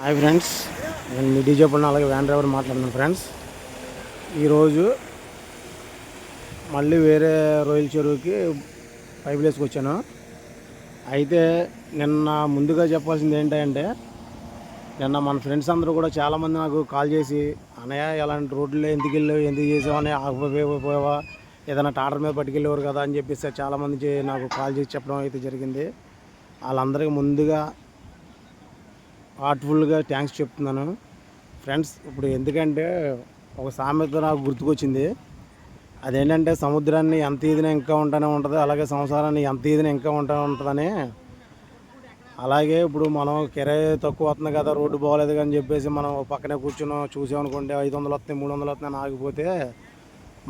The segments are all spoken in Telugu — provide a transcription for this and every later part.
హాయ్ ఫ్రెండ్స్, నేను మీ డీజే పడిన అలాగే వ్యాన్ డ్రైవర్ మాట్లాడుతున్నాను ఫ్రెండ్స్. ఈరోజు మళ్ళీ వేరే రొయ్యల చెరువుకి పైపు వేసుకొచ్చాను. అయితే నిన్న ముందుగా చెప్పాల్సింది ఏంటంటే, నిన్న మన ఫ్రెండ్స్ అందరూ కూడా చాలామంది నాకు కాల్ చేసి, అన్నయ్య ఇలాంటి రోడ్లు ఎందుకు వెళ్ళావు, ఎందుకు చేసావని, ఆగిపోయావా, ఏదైనా టాటర్ మీద పట్టుకెళ్ళేవారు కదా అని చెప్పేసి చాలామంది నాకు కాల్ చేసి చెప్పడం అయితే జరిగింది. వాళ్ళందరికీ ముందుగా హార్ట్ఫుల్గా థ్యాంక్స్ చెప్తున్నాను ఫ్రెండ్స్. ఇప్పుడు ఎందుకంటే ఒక సామెత నాకు గుర్తుకొచ్చింది. అదేంటంటే, సముద్రాన్ని ఎంత ఈదినా ఇంకా ఉంటూనే ఉంటుంది, అలాగే సంసారాన్ని ఎంత ఈదినా ఇంకా ఉంటూనే ఉంటుందని. అలాగే ఇప్పుడు మనం కిరాయి తక్కువ వస్తుంది కదా, రోడ్డు బాగోలేదు అని చెప్పేసి మనం పక్కనే కూర్చొని చూసామనుకోండి, 500 వస్తాయి 300 వస్తాయి అని ఆగిపోతే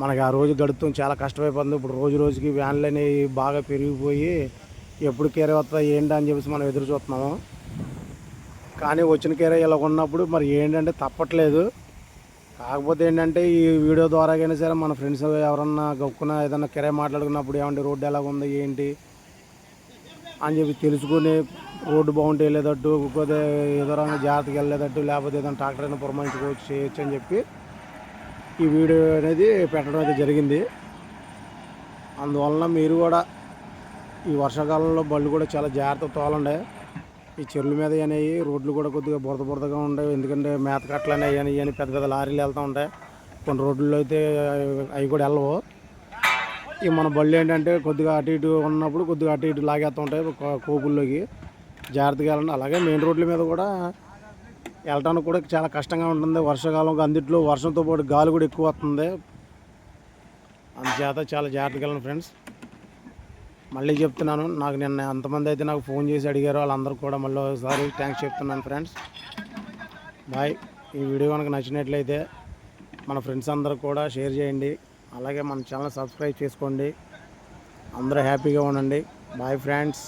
మనకి ఆ రోజు గడుపుతాం చాలా కష్టమైపోతుంది. ఇప్పుడు రోజు రోజుకి వ్యాన్లు అనేవి బాగా పెరిగిపోయి ఎప్పుడు కిరాయి వస్తా ఏంటి అని చెప్పేసి మనం ఎదురు చూస్తున్నాము. కానీ వచ్చిన కిరాయి ఇలా ఉన్నప్పుడు మరి ఏంటంటే తప్పట్లేదు. కాకపోతే ఏంటంటే, ఈ వీడియో ద్వారాగైనా సరే మన ఫ్రెండ్స్ ఎవరన్నా గొక్కున ఏదన్నా కిరాయి మాట్లాడుకున్నప్పుడు ఏమంటే రోడ్డు ఎలాగ ఉంది ఏంటి అని చెప్పి తెలుసుకుని రోడ్డు బాగుంటే వెళ్ళేటట్టు, లేకపోతే ఏదో రంగా జాగ్రత్తగా వెళ్ళేటట్టు, లేకపోతే ఏదైనా ట్రాక్టర్ అయినా పురమాయించుకోవచ్చు చేయొచ్చు అని చెప్పి ఈ వీడియో అనేది పెట్టడం అయితే జరిగింది. అందువలన మీరు కూడా ఈ వర్షాకాలంలో బళ్ళు కూడా చాలా జాగ్రత్తగా తోలండి. ఈ చెరువుల మీద అనేవి రోడ్లు కూడా కొద్దిగా బురదగా ఉంటాయి. ఎందుకంటే మేత కట్టలు అనేవి ఇవన్నీ పెద్ద పెద్ద లారీలు వెళ్తూ ఉంటాయి. కొన్ని రోడ్లలో అయితే అవి కూడా వెళ్ళవు. ఈ మన బళ్ళు ఏంటంటే కొద్దిగా అటు ఇటు ఉన్నప్పుడు కొద్దిగా అటు ఇటు లాగేస్తూ ఉంటాయి కోపుల్లోకి. జాగ్రత్తగా వెళ్ళండి. అలాగే మెయిన్ రోడ్ల మీద కూడా వెళ్ళటానికి కూడా చాలా కష్టంగా ఉంటుంది వర్షాకాలం. అందుట్లో వర్షంతో పాటు గాలి కూడా ఎక్కువ వస్తుంది. అందుచేత చాలా జాగ్రత్తగా వెళ్ళండి ఫ్రెండ్స్. మళ్ళీ చెప్తున్నాను, నాకు నిన్న ఎంతమంది అయితే నాకు ఫోన్ చేసి అడిగారో వాళ్ళందరూ కూడా మళ్ళీ ఒకసారి థ్యాంక్స్ చెప్తున్నాను ఫ్రెండ్స్. బాయ్. ఈ వీడియో కనుక నచ్చినట్లయితే మన ఫ్రెండ్స్ అందరూ కూడా షేర్ చేయండి. అలాగే మన ఛానల్ సబ్స్క్రైబ్ చేసుకోండి. అందరూ హ్యాపీగా ఉండండి. Bye friends.